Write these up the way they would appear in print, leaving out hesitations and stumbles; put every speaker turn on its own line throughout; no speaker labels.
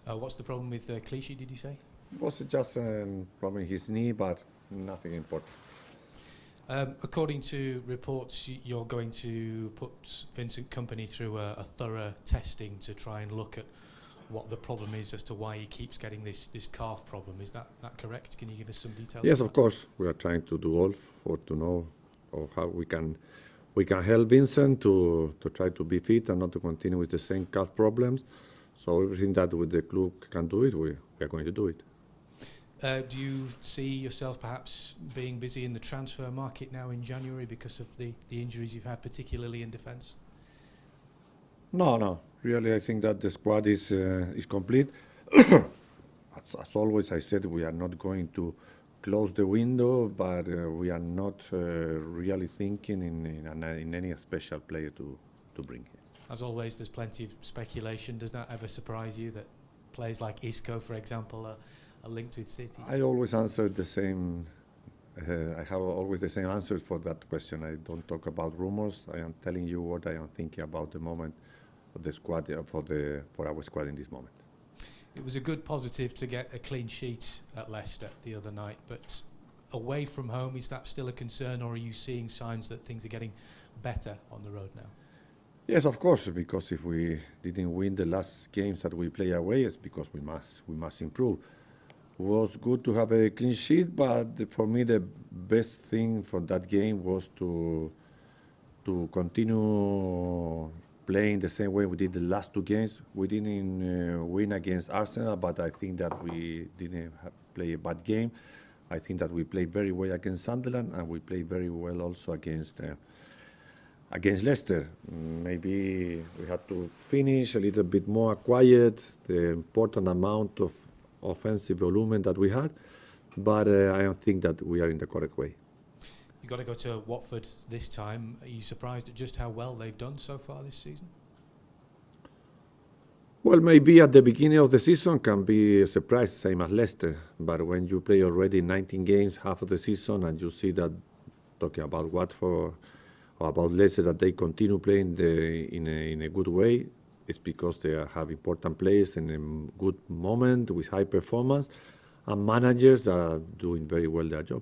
What's the problem with Clichy, did you say?
It was just a problem in his knee, but nothing important.
According to reports, you're going to put Vincent Kompany through a thorough testing to try and look at what the problem is as to why he keeps getting this calf problem. Is that correct? Can you give us some details?
Yes, of course. We are trying to do all for to know how we can help Vincent to try to be fit and not to continue with the same calf problems. So everything that with the club can do it, we are going to do it.
Do you see yourself perhaps being busy in the transfer market now in January because of the injuries you've had, particularly in defence?
No. Really, I think that the squad is complete. As always, I said we are not going to close the window, but we are not really thinking in any special player to bring here.
As always, there's plenty of speculation. Does that ever surprise you that players like Isco, for example, are linked with City?
I always answer the same. I have always the same answers for that question. I don't talk about rumors. I am telling you what I am thinking about the moment of the squad for our squad in this moment.
It was a good positive to get a clean sheet at Leicester the other night, but away from home, is that still a concern, or are you seeing signs that things are getting better on the road now?
Yes, of course, because if we didn't win the last games that we play away, it's because we must improve. It was good to have a clean sheet, but for me the best thing for that game was to continue playing the same way we did the last two games. We didn't win against Arsenal, but I think that we didn't play a bad game. I think that we played very well against Sunderland, and we played very well also against Leicester. Maybe we had to finish a little bit more quiet, the important amount of offensive volume that we had, but I think that we are in the correct way.
You've got to go to Watford this time. Are you surprised at just how well they've done so far this season?
Well, maybe at the beginning of the season can be a surprise, same as Leicester. But when you play already 19 games, half of the season, and you see that, talking about Watford or about Leicester, that they continue playing in a good way, it's because they have important players in a good moment with high performance, and managers are doing very well their job.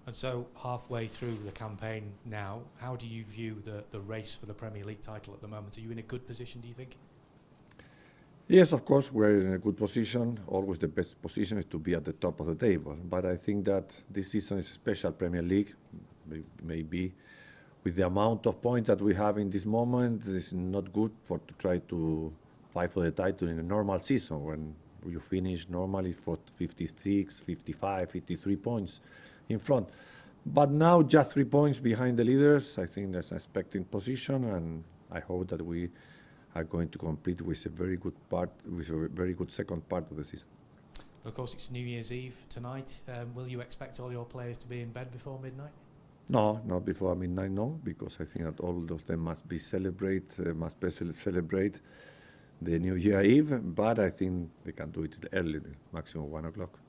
And so, halfway through the campaign now, how do you view the race for the Premier League title at the moment? Are you in a good position, do you think?
Yes, of course, we're in a good position. Always the best position is to be at the top of the table. But I think that this season is a special Premier League. Maybe with the amount of points that we have in this moment, it's not good to try to fight for the title in a normal season when you finish normally for 56, 55, 53 points in front. But now just 3 points behind the leaders. I think that's an expecting position, and I hope that we are going to complete with a very good second part of the season.
Of course, it's New Year's Eve tonight. Will you expect all your players to be in bed before midnight?
No, not before midnight, no, because I think that all of them must celebrate the New Year Eve. But I think they can do it early, maximum 1 o'clock.